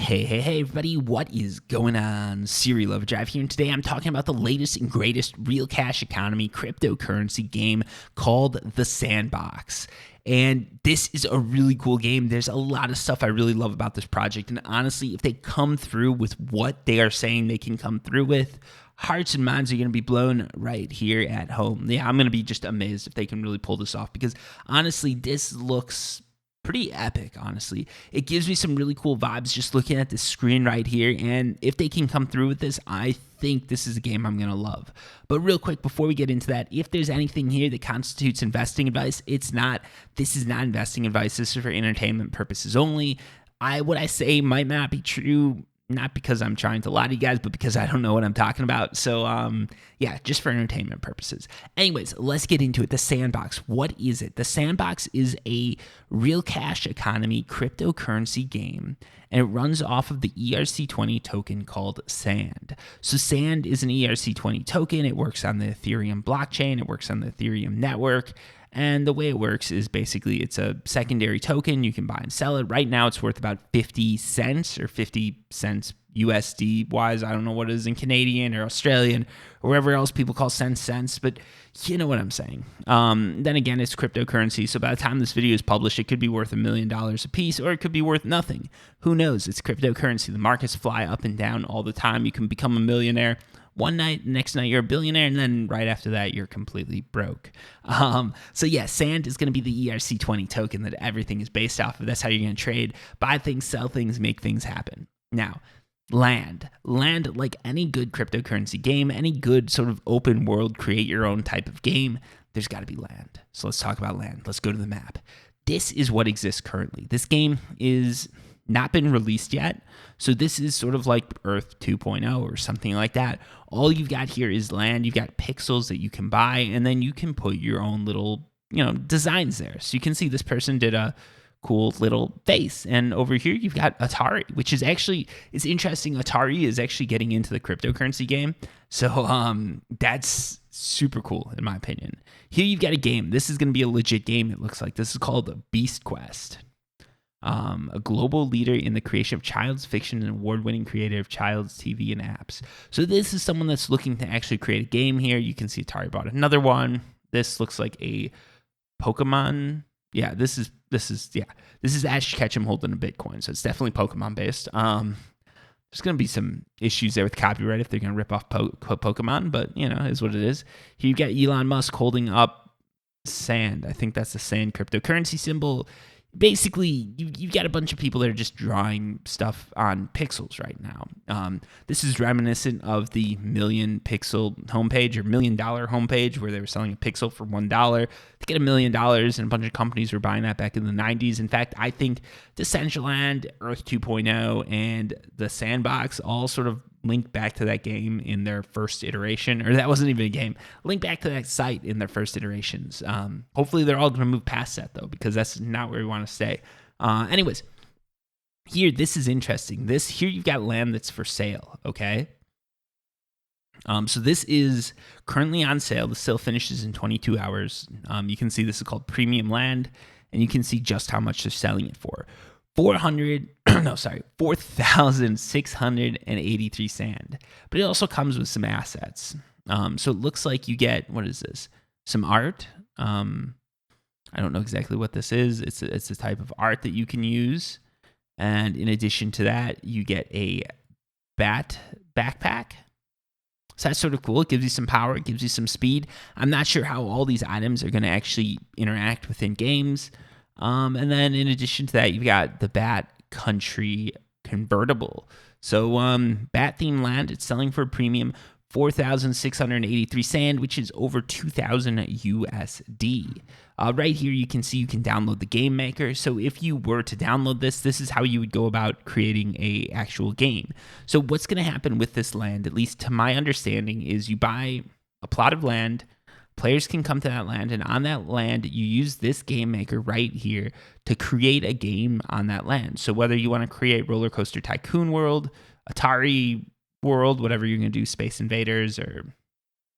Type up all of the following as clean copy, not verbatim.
Hey, everybody, what is going on? Serial Overdrive here, and today I'm talking about the latest and greatest real cash economy cryptocurrency game called the Sandbox. And this is a really cool game. There's a lot of stuff I really love about this project, and honestly, if they come through with what they are saying they can come through with, hearts and minds are going to be blown right here at home. Yeah, I'm going to be just amazed if they can really pull this off, because honestly, this looks pretty epic. Honestly, it gives me some really cool vibes just looking at the screen right here, and if they can come through with this, I think this is a game I'm gonna love. But real quick before we get into that, if there's anything here that constitutes investing advice, it's not. This is not investing advice. This is for entertainment purposes only. What I say might not be true, not because I'm trying to lie to you guys, but because I don't know what I'm talking about. So, yeah, just for entertainment purposes. Anyways, let's get into it. The Sandbox. What is it? The Sandbox is a real cash economy cryptocurrency game, and it runs off of the ERC20 token called Sand. So Sand is an ERC20 token. It works on the Ethereum blockchain. It works on the Ethereum network. And the way it works is basically it's a secondary token. You can buy and sell it. Right now, it's worth about 50 cents or 50 cents USD wise. I don't know what it is in Canadian or Australian or wherever else people call cents, but you know what I'm saying. Then again, it's cryptocurrency. So by the time this video is published, it could be worth $1 million a piece, or it could be worth nothing. Who knows? It's cryptocurrency. The markets fly up and down all the time. You can become a millionaire one night, next night you're a billionaire, and then right after that you're completely broke. So yeah, Sand is going to be the ERC20 token that everything is based off of. That's how you're going to trade, buy things, sell things, make things happen. Now, land, like any good cryptocurrency game, any good sort of open world, create your own type of game, there's got to be land. So let's talk about land. Let's go to the map. This is what exists currently. This game is not been released yet. So this is sort of like Earth 2.0 or something like that. All you've got here is land. You've got pixels that you can buy, and then you can put your own little, designs there. So you can see this person did a cool little face. And over here, you've got Atari, which is actually, it's interesting. Atari is actually getting into the cryptocurrency game. So that's super cool, in my opinion. Here you've got a game. This is going to be a legit game, it looks like. This is called the Beast Quest. A global leader in the creation of child's fiction and award-winning creator of child's TV and apps. So this is someone that's looking to actually create a game here. You can see Atari bought another one. This looks like a Pokemon. Yeah, this is Ash Ketchum holding a Bitcoin, so it's definitely Pokemon based. There's going to be some issues there with copyright if they're going to rip off Pokemon, but is what it is. Here you got Elon Musk holding up Sand. I think that's the Sand cryptocurrency symbol. Basically, you've got a bunch of people that are just drawing stuff on pixels right now. This is reminiscent of the million pixel homepage or $1 million homepage where they were selling a pixel for $1 to get $1 million, and a bunch of companies were buying that back in the 90s. In fact, I think Decentraland, Earth 2.0, and the Sandbox all sort of link back to that game in their first iteration, or that wasn't even a game, link back to that site in their first iterations. Hopefully they're all going to move past that though, because that's not where we want to stay. Anyways, here, this is interesting. Here you've got land that's for sale, okay? So this is currently on sale. The sale finishes in 22 hours. You can see this is called premium land, and you can see just how much they're selling it for. 4,683 sand. But it also comes with some assets. So it looks like you get, what is this? Some art. I don't know exactly what this is. It's a type of art that you can use. And in addition to that, you get a bat backpack. So that's sort of cool. It gives you some power. It gives you some speed. I'm not sure how all these items are going to actually interact within games. And then in addition to that, you've got the Bat Country convertible. So Bat themed land, it's selling for a premium 4,683 sand, which is over 2,000 USD. Right here, you can see you can download the game maker. So if you were to download this is how you would go about creating a actual game. So what's going to happen with this land, at least to my understanding, is you buy a plot of land. Players can come to that land, and on that land, you use this game maker right here to create a game on that land. So whether you want to create Roller Coaster Tycoon World, Atari World, whatever you're going to do, Space Invaders, or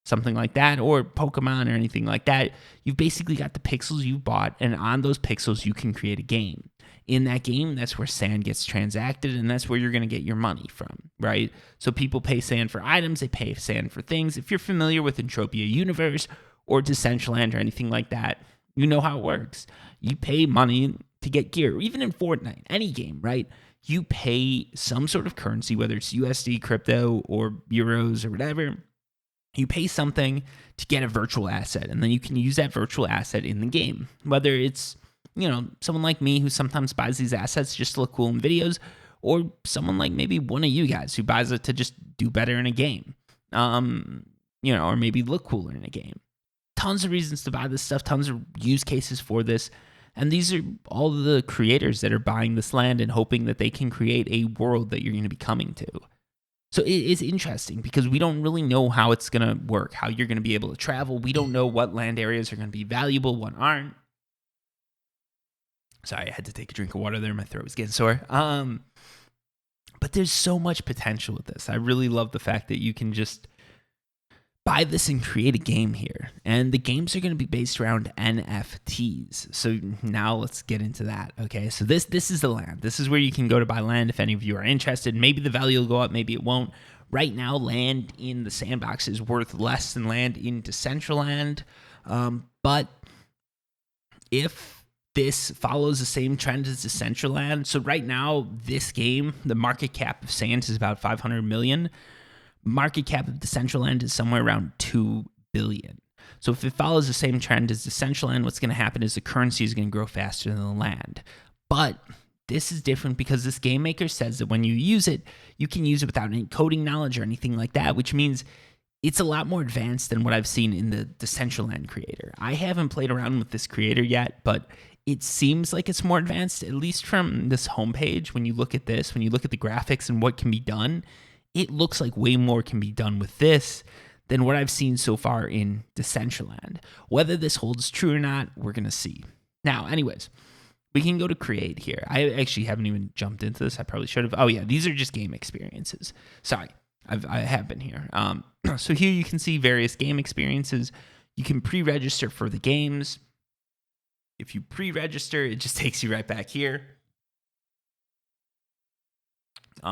something like that, or Pokemon or anything like that, you've basically got the pixels you've bought, and on those pixels, you can create a game. In that game, that's where sand gets transacted, and that's where you're going to get your money from, right? So people pay sand for items, they pay sand for things. If you're familiar with Entropia Universe or Decentraland or anything like that, you know how it works. You pay money to get gear, even in Fortnite, any game, right? You pay some sort of currency, whether it's USD, crypto, or euros or whatever. You pay something to get a virtual asset, and then you can use that virtual asset in the game. Whether it's, someone like me who sometimes buys these assets just to look cool in videos, or someone like maybe one of you guys who buys it to just do better in a game, or maybe look cooler in a game. Tons of reasons to buy this stuff, tons of use cases for this. And these are all the creators that are buying this land and hoping that they can create a world that you're going to be coming to. So it is interesting because we don't really know how it's going to work, how you're going to be able to travel. We don't know what land areas are going to be valuable, what aren't. Sorry, I had to take a drink of water there. My throat was getting sore. But there's so much potential with this. I really love the fact that you can just buy this and create a game here. And the games are going to be based around NFTs. So now let's get into that. Okay, so this is the land. This is where you can go to buy land if any of you are interested. Maybe the value will go up, maybe it won't. Right now, land in the Sandbox is worth less than land in Decentraland. But if this follows the same trend as Decentraland, so right now, this game, the market cap of Sand is about 500 million. Market cap of Decentraland is somewhere around 2 billion. So if it follows the same trend as Decentraland, what's going to happen is the currency is going to grow faster than the land. But this is different because this game maker says that when you use it, you can use it without any coding knowledge or anything like that, which means it's a lot more advanced than what I've seen in the Decentraland creator. I haven't played around with this creator yet, but it seems like it's more advanced, at least from this homepage. When you look at this, when you look at the graphics and what can be done, it looks like way more can be done with this than what I've seen so far in Decentraland. Whether this holds true or not, we're going to see. Now, anyways, we can go to create here. I actually haven't even jumped into this. I probably should have. Oh, yeah, these are just game experiences. Sorry, I have been here. So here you can see various game experiences. You can pre-register for the games. If you pre-register, it just takes you right back here.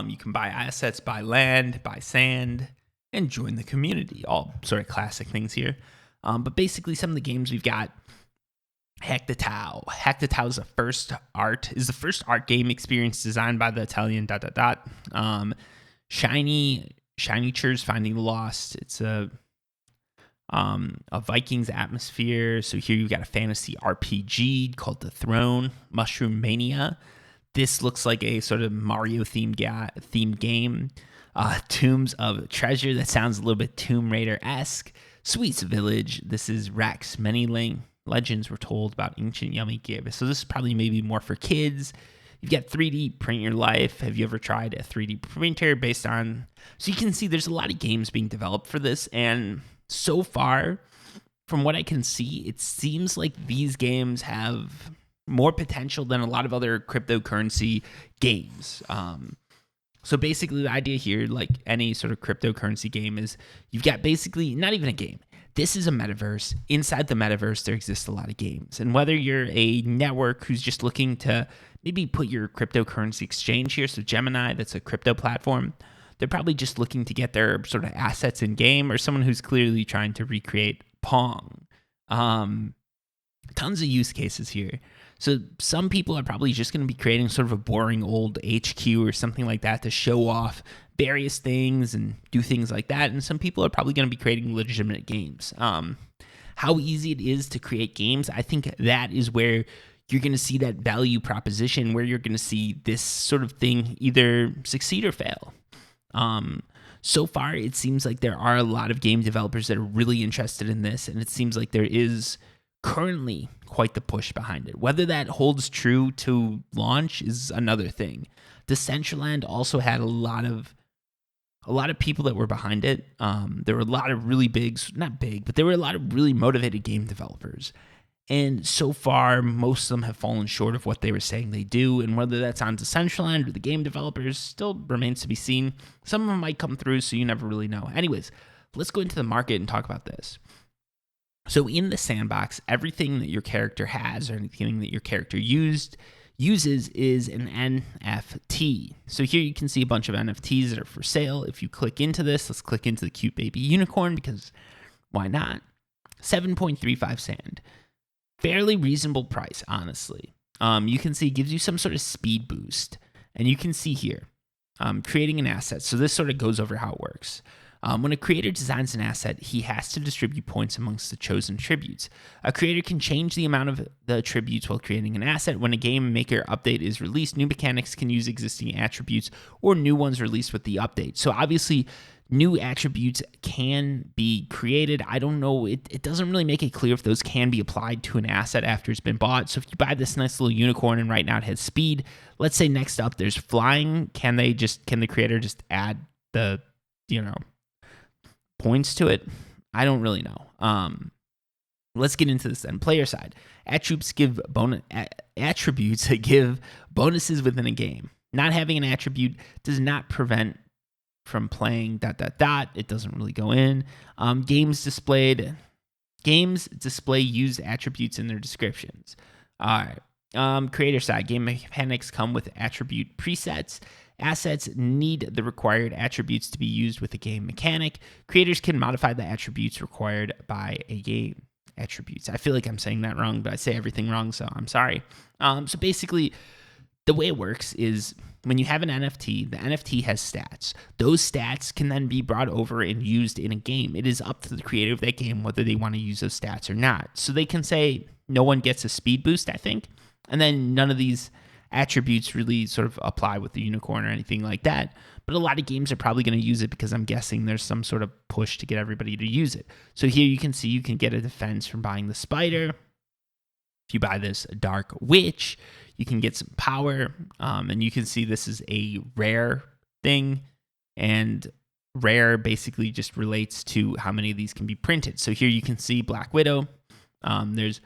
You can buy assets, buy land, buy sand, and join the community. All sort of classic things here. But basically, some of the games we've got: Hack the Tau. Hack the Tau is the first art game experience designed by the Italian ... Shinychers Finding the Lost. It's a Vikings atmosphere. So here you've got a fantasy RPG called The Throne. Mushroom Mania. This looks like a sort of Mario themed game. Tombs of Treasure. That sounds a little bit Tomb Raider-esque. Sweets Village. This is Rex. Many legends were told about ancient yummy gifts. So this is probably maybe more for kids. You've got 3D Print Your Life. Have you ever tried a 3D printer based on... So you can see there's a lot of games being developed for this. And so far, from what I can see, it seems like these games have more potential than a lot of other cryptocurrency games. So basically the idea here, like any sort of cryptocurrency game, is you've got basically not even a game. This is a metaverse. Inside the metaverse, there exists a lot of games. And whether you're a network who's just looking to maybe put your cryptocurrency exchange here, so Gemini, that's a crypto platform, they're probably just looking to get their sort of assets in game, or someone who's clearly trying to recreate Pong. Tons of use cases here. So some people are probably just going to be creating sort of a boring old HQ or something like that to show off various things and do things like that. And some people are probably going to be creating legitimate games. How easy it is to create games, I think that is where you're going to see that value proposition, where you're going to see this sort of thing either succeed or fail. So far, it seems like there are a lot of game developers that are really interested in this, and it seems like there is currently quite the push behind it. Whether that holds true to launch is another thing. Decentraland also had a lot of people that were behind it. There were a lot of really there were a lot of really motivated game developers. And so far, most of them have fallen short of what they were saying they do. And whether that's on Decentraland or the game developers still remains to be seen. Some of them might come through, so you never really know. Anyways, let's go into the market and talk about this. So in the sandbox, everything that your character has or anything that your character uses is an NFT. So here you can see a bunch of NFTs that are for sale. If you click into this, let's click into the cute baby unicorn because why not? 7.35 sand. Fairly reasonable price, honestly. You can see it gives you some sort of speed boost. And you can see here, creating an asset. So this sort of goes over how it works. When a creator designs an asset, he has to distribute points amongst the chosen attributes. A creator can change the amount of the attributes while creating an asset. When a game maker update is released, new mechanics can use existing attributes or new ones released with the update. So obviously, new attributes can be created. I don't know. It doesn't really make it clear if those can be applied to an asset after it's been bought. So if you buy this nice little unicorn and right now it has speed, let's say next up there's flying. Can the creator just add the, points to it? I don't really know. Let's get into this then. Player side. Attributes give bonuses within a game. Not having an attribute does not prevent from playing ... It doesn't really go in. Games display used attributes in their descriptions. All right. Creator side. Game mechanics come with attribute presets. Assets need the required attributes to be used with a game mechanic. Creators can modify the attributes required by a game. Attributes. I feel like I'm saying that wrong, but I say everything wrong, so I'm sorry. So basically, the way it works is when you have an NFT, the NFT has stats. Those stats can then be brought over and used in a game. It is up to the creator of that game whether they want to use those stats or not. So they can say no one gets a speed boost, I think, and then none of these attributes really sort of apply with the unicorn or anything like that. But a lot of games are probably going to use it because I'm guessing there's some sort of push to get everybody to use it. So here you can see you can get a defense from buying the spider. If you buy this dark witch, you can get some power. And you can see this is a rare thing. And rare basically just relates to how many of these can be printed. So here you can see Black Widow. There's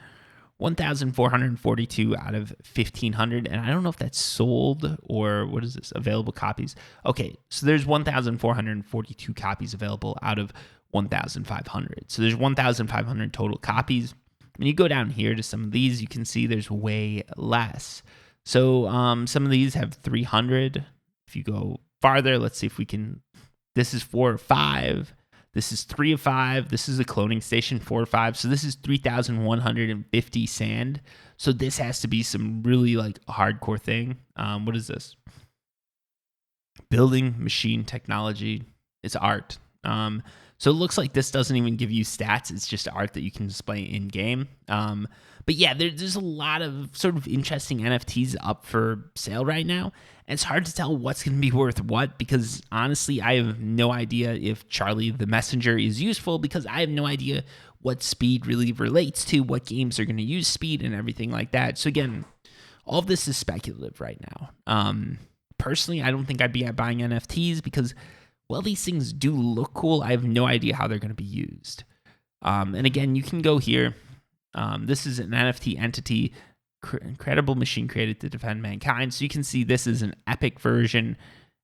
1,442 out of 1,500, and I don't know if that's sold or what is this, available copies. Okay, so there's 1,442 copies available out of 1,500. So there's 1,500 total copies. When you go down here to some of these, you can see there's way less. So some of these have 300. If you go farther, let's see if we can, this is 4 or 5. This is 3 of 5. This is a cloning station, 4 or 5. So this is 3,150 sand. So this has to be some really hardcore thing. What is this? Building machine technology. It's art. So it looks like this doesn't even give you stats. It's just art that you can display in game. But yeah, there's a lot of sort of interesting NFTs up for sale right now. And it's hard to tell what's going to be worth what because honestly, I have no idea if Charlie the Messenger is useful because I have no idea what speed really relates to, what games are going to use speed and everything like that. So again, all of this is speculative right now. Personally, I don't think I'd be buying NFTs because, well, these things do look cool. I have no idea how they're going to be used. And again, you can go here. This is an NFT entity, incredible machine created to defend mankind. So you can see this is an epic version.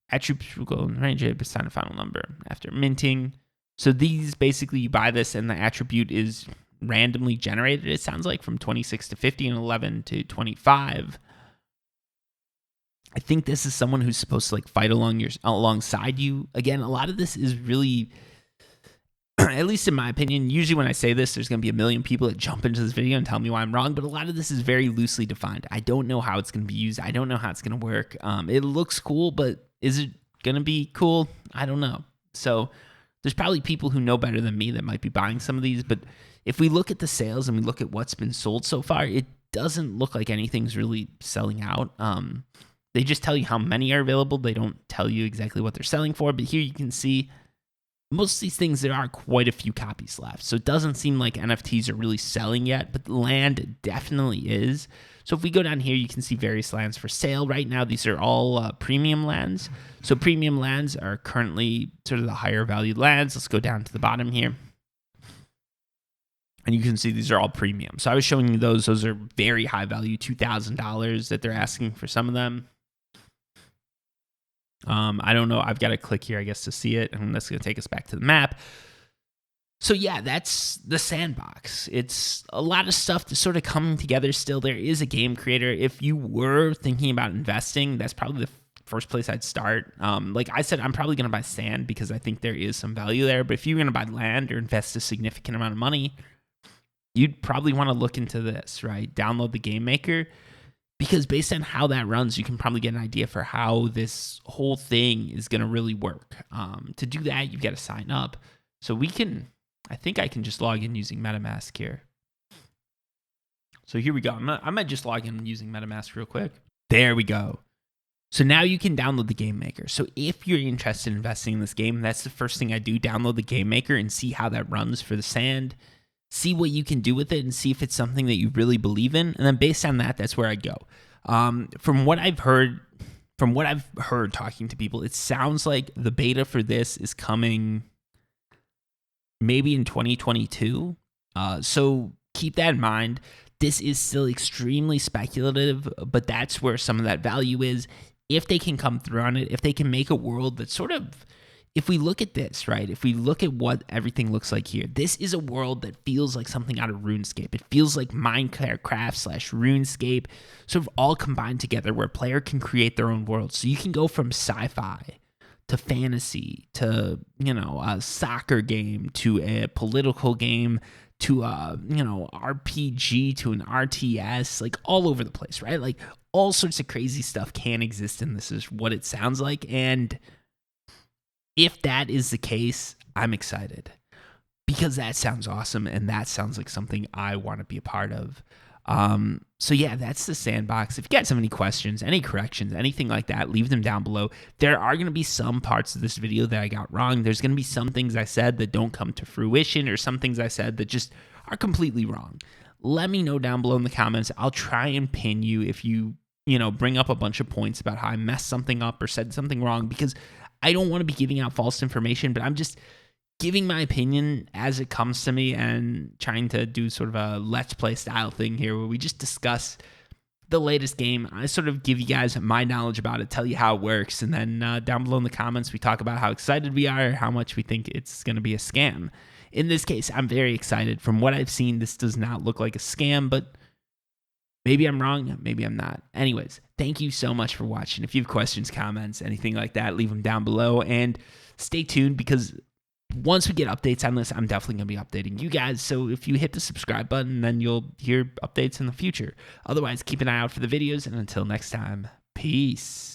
Attributes will go in range, assign a final number after minting. So these basically, you buy this and the attribute is randomly generated, it sounds like, from 26 to 50 and 11 to 25. I think this is someone who's supposed to fight alongside you. Again, a lot of this is really, at least in my opinion, usually when I say this, there's going to be a million people that jump into this video and tell me why I'm wrong, but a lot of this is very loosely defined. I don't know how it's going to be used. I don't know how it's going to work. It looks cool, but is it going to be cool? I don't know. So there's probably people who know better than me that might be buying some of these, but if we look at the sales and we look at what's been sold so far, it doesn't look like anything's really selling out. They just tell you how many are available. They don't tell you exactly what they're selling for, but here you can see most of these things, there are quite a few copies left. So it doesn't seem like NFTs are really selling yet, but land definitely is. So if we go down here, you can see various lands for sale. Right now, these are all premium lands. So premium lands are currently sort of the higher valued lands. Let's go down to the bottom here. And you can see these are all premium. So I was showing you those. Those are very high value, $2,000 that they're asking for some of them. I don't know. I've got to click here, I guess, to see it. And that's going to take us back to the map. So yeah, that's the Sandbox. It's a lot of stuff that's sort of coming together still. There is a game creator. If you were thinking about investing, that's probably the first place I'd start. Like I said, I'm probably going to buy sand because I think there is some value there. But if you're going to buy land or invest a significant amount of money, you'd probably want to look into this, right? Download the game maker, because based on how that runs, you can probably get an idea for how this whole thing is going to really work. To do that, you've got to sign up. So I think I can just log in using MetaMask here. So here we go. I might just log in using MetaMask real quick. There we go. So now you can download the game maker. So if you're interested in investing in this game, that's the first thing I do. Download the game maker and see how that runs for the sand. See what you can do with it and see if it's something that you really believe in. And then based on that, that's where I go. From what I've heard talking to people, it sounds like the beta for this is coming maybe in 2022. So keep that in mind. This is still extremely speculative, but that's where some of that value is. If they can come through on it, if they can make a world that sort of, if we look at this, right, if we look at what everything looks like here, this is a world that feels like something out of RuneScape. It feels like Minecraft / RuneScape sort of all combined together, where a player can create their own world. So you can go from sci-fi to fantasy to, a soccer game to a political game to a, RPG to an RTS, like all over the place, right? Like all sorts of crazy stuff can exist, and this is what it sounds like. And if that is the case, I'm excited because that sounds awesome, and that sounds like something I want to be a part of. So yeah, that's the Sandbox. If you guys have any questions, any corrections, anything like that, leave them down below. There are going to be some parts of this video that I got wrong. There's going to be some things I said that don't come to fruition, or some things I said that just are completely wrong. Let me know down below in the comments. I'll try and pin you if you bring up a bunch of points about how I messed something up or said something wrong, because I don't want to be giving out false information, but I'm just giving my opinion as it comes to me and trying to do sort of a Let's Play style thing here where we just discuss the latest game. I sort of give you guys my knowledge about it, tell you how it works, and then down below in the comments, we talk about how excited we are, how much we think it's going to be a scam. In this case, I'm very excited. From what I've seen, this does not look like a scam, but maybe I'm wrong, maybe I'm not. Anyways, thank you so much for watching. If you have questions, comments, anything like that, leave them down below, and stay tuned, because once we get updates on this, I'm definitely going to be updating you guys. So if you hit the subscribe button, then you'll hear updates in the future. Otherwise, keep an eye out for the videos, and until next time, peace.